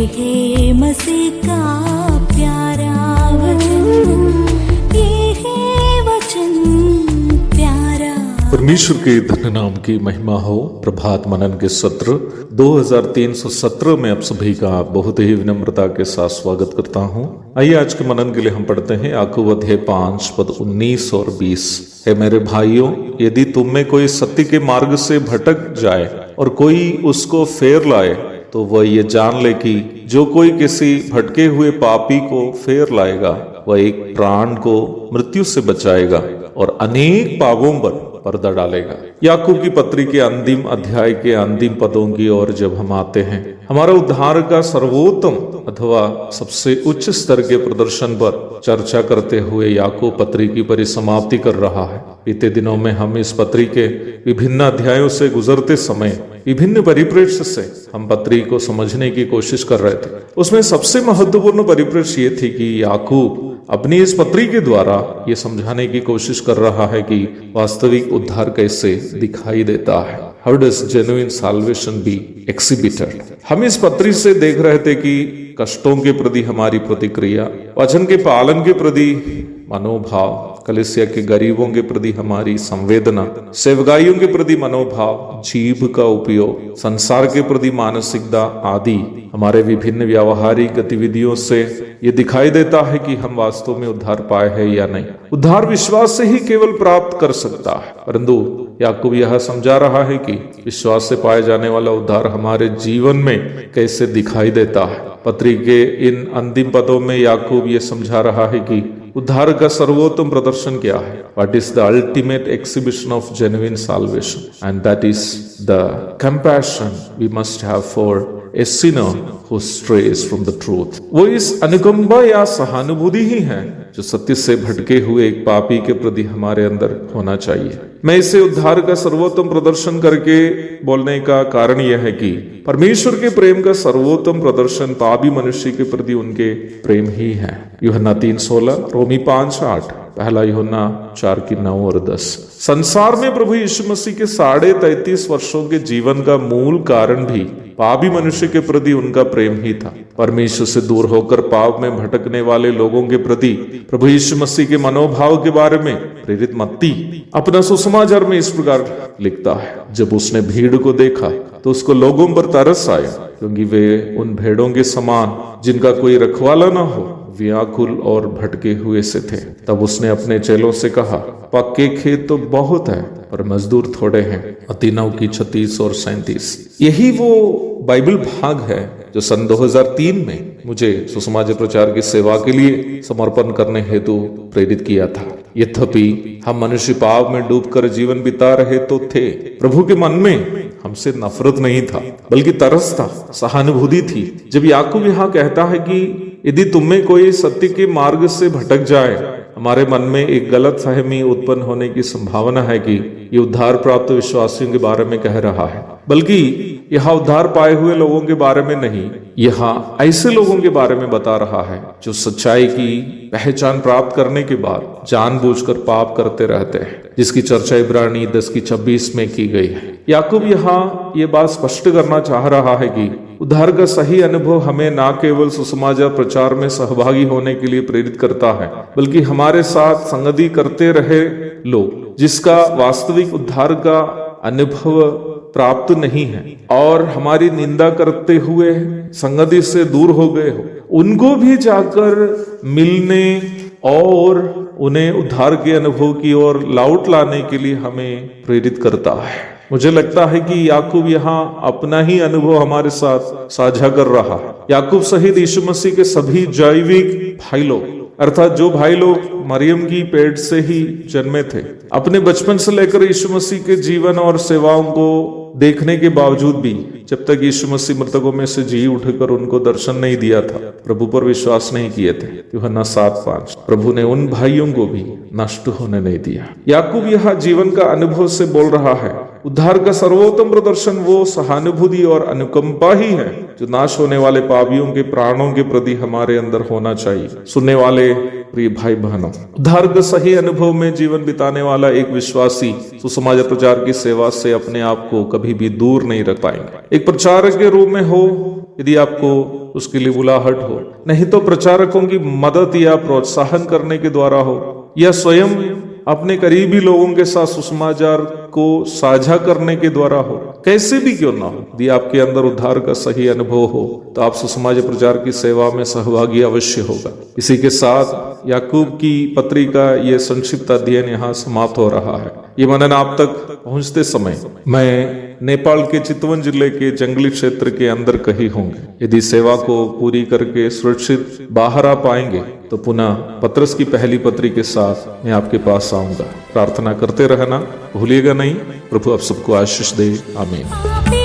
है मसीह का प्यारा वचन, ये है वचन प्यारा। परमेश्वर के धन्य नाम की महिमा हो। प्रभात मनन के सत्र 2317 में आप सभी का बहुत ही विनम्रता के साथ स्वागत करता हूं। आइए आज के मनन के लिए हम पढ़ते हैं याकूब अध्याय 5 पद 19 और 20। हे मेरे भाइयों, यदि तुम में कोई सत्य के मार्ग से भटक जाए और कोई उसको फेर लाए, तो वह ये जान ले कि जो कोई किसी भटके हुए पापी को फेर लाएगा, वह एक प्राण को मृत्यु से बचाएगा और अनेक पापों पर पर्दा डालेगा। याकूब की पत्री के अंतिम अध्याय के अंतिम पदों की ओर जब हम आते हैं, हमारा उद्धार का सर्वोत्तम अथवा सबसे उच्च स्तर के प्रदर्शन पर चर्चा करते हुए याकूब पत्री की परिसमाप्ति कर रहा है। बीते दिनों में हम इस पत्री के विभिन्न अध्यायों से गुजरते समय विभिन्न परिप्रेक्ष्य से हम पत्री को समझने की कोशिश कर रहे थे। उसमें सबसे महत्वपूर्ण परिप्रेक्ष्य ये थी कि याकूब अपनी इस पत्री के द्वारा ये समझाने की कोशिश कर रहा है कि वास्तविक उद्धार कैसे दिखाई देता है। How does genuine salvation be exhibited? हम इस पत्री से देख रहे थे कि कष्टों के प्रति हमारी प्रतिक्रिया, वचन के पालन के प्रति मनोभाव, कलीसिया के गरीबों के प्रति हमारी संवेदना, सेवकाइयों के प्रति मनोभाव, जीभ का उपयोग, संसार के प्रति मानसिकता आदि हमारे विभिन्न व्यावहारिक गतिविधियों से ये दिखाई देता है कि हम वास्तव में उद्धार पाए हैं या नहीं। उद्धार विश्वास से ही केवल प्राप्त कर सकता है, परंतु याकूब यह समझा रहा है कि विश्वास से पाए जाने वाला उद्धार हमारे जीवन में कैसे दिखाई देता है। पत्री के इन अंतिम पदों में याकूब ये समझा रहा है कि उद्धार का सर्वोत्तम प्रदर्शन क्या है। What is the ultimate exhibition of genuine salvation? And that is the compassion we must have for a sinner who strays from the truth. वो इस अनुकंपा या सहानुभूति ही है जो सत्य से भटके हुए एक पापी के प्रति हमारे अंदर होना चाहिए। मैं इसे उद्धार का सर्वोत्तम प्रदर्शन करके बोलने का कारण यह है कि परमेश्वर के प्रेम का सर्वोत्तम प्रदर्शन पापी मनुष्य के प्रति उनके प्रेम ही है। यूहन्ना 3:16, रोमी 5:8, पहला यूहन्ना 4:9 और 10। संसार में प्रभु यीशु मसीह के 33.5 वर्षों के जीवन का मूल कारण भी पापी मनुष्य के प्रति उनका प्रेम ही था। परमेश्वर से दूर होकर पाप में भटकने वाले लोगों के प्रति प्रभु यीशु मसीह के मनोभाव के बारे में प्रेरित मत्ती अपना सुसमाचार में इस प्रकार लिखता है, जब उसने भीड़ को देखा तो उसको लोगों पर तरस आया, क्योंकि वे उन भेड़ों के समान जिनका कोई रखवाला न हो व्याकुल और भटके हुए से थे। तब उसने अपने चेलों से कहा, पक्के खेत तो बहुत है पर मजदूर थोड़े हैं। मत्ती 9:36 और 37। यही वो बाइबल भाग है जो सन 2003 में मुझे सुसमाचार प्रचार की सेवा के लिए समर्पण करने हेतु प्रेरित किया था। यद्यपि हम मनुष्य पाप में डूबकर जीवन बिता रहे तो थे, प्रभु के मन में हमसे नफरत नहीं था बल्कि तरस था, सहानुभूति थी। जब याकूब यहाँ कहता है कि यदि तुम में कोई सत्य के मार्ग से भटक जाए, हमारे मन में एक गलत फहमी उत्पन्न होने की संभावना है कि ये उद्धार प्राप्त विश्वासियों के बारे में कह रहा है, बल्कि यहाँ उद्धार पाए हुए लोगों के बारे में नहीं, यहाँ ऐसे लोगों के बारे में बता रहा है जो सच्चाई की पहचान प्राप्त करने के बाद जानबूझकर पाप करते रहते हैं, जिसकी चर्चा इब्रानी 10:26 में की गई है। याकूब यहाँ ये बात स्पष्ट करना चाह रहा है कि उद्धार का सही अनुभव हमें न केवल सुसमाचार प्रचार में सहभागी होने के लिए प्रेरित करता है, बल्कि हमारे साथ संगति करते रहे लोग जिसका वास्तविक उद्धार का अनुभव प्राप्त नहीं है और हमारी निंदा करते हुए संगति से दूर हो गए हो, उनको भी जाकर मिलने और उन्हें उद्धार के अनुभव की ओर लौट लाने के लिए हमें प्रेरित करता है। मुझे लगता है कि याकूब यहाँ अपना ही अनुभव हमारे साथ साझा कर रहा है। याकूब सहित यीशु मसीह के सभी जैविक भाई लोग, अर्थात जो भाई लोग मरियम की पेट से ही जन्मे थे, अपने बचपन से लेकर यीशु मसीह के जीवन और सेवाओं को देखने के बावजूद भी जब तक यीशु मसीह मृतकों में से जी उठकर उनको दर्शन नहीं दिया था, प्रभु पर विश्वास नहीं किए थे। यूहन्ना 7:5। प्रभु ने उन भाइयों को भी नष्ट होने नहीं दिया। याकूब यह जीवन का अनुभव से बोल रहा है। उद्धार का सर्वोत्तम प्रदर्शन वो सहानुभूति और अनुकंपा ही है जो नाश होने वाले पापियों के प्राणों के प्रति हमारे अंदर होना चाहिए। सुनने वाले प्रिय भाई बहनों, उद्धार का सही अनुभव में जीवन बिताने वाला एक विश्वासी सुसमाचार प्रचार की सेवा से अपने आप को कभी भी दूर नहीं रख पाएंगे। एक प्रचारक के रूप में हो, यदि आपको उसके लिए बुलाहट हो, नहीं तो प्रचारकों की मदद या प्रोत्साहन करने के द्वारा हो, या स्वयं अपने करीबी लोगों के साथ सुसमाचार को साझा करने के द्वारा हो, कैसे भी क्यों ना हो, यदि आपके अंदर उद्धार का सही अनुभव हो तो आप सुसमाचार प्रचार की सेवा में सहभागी अवश्य होगा। इसी के साथ याकूब की पत्री का ये संक्षिप्त अध्ययन यहाँ समाप्त हो रहा है। ये मनन आप तक पहुंचते समय मैं नेपाल के चितवन जिले के जंगली क्षेत्र के अंदर कहीं होंगे। यदि सेवा को पूरी करके सुरक्षित बाहर आ पाएंगे तो पुनः पत्रस की पहली पत्री के साथ मैं आपके पास आऊंगा। प्रार्थना करते रहना भूलिएगा नहीं। प्रभु आप सबको आशीष दे। आमीन।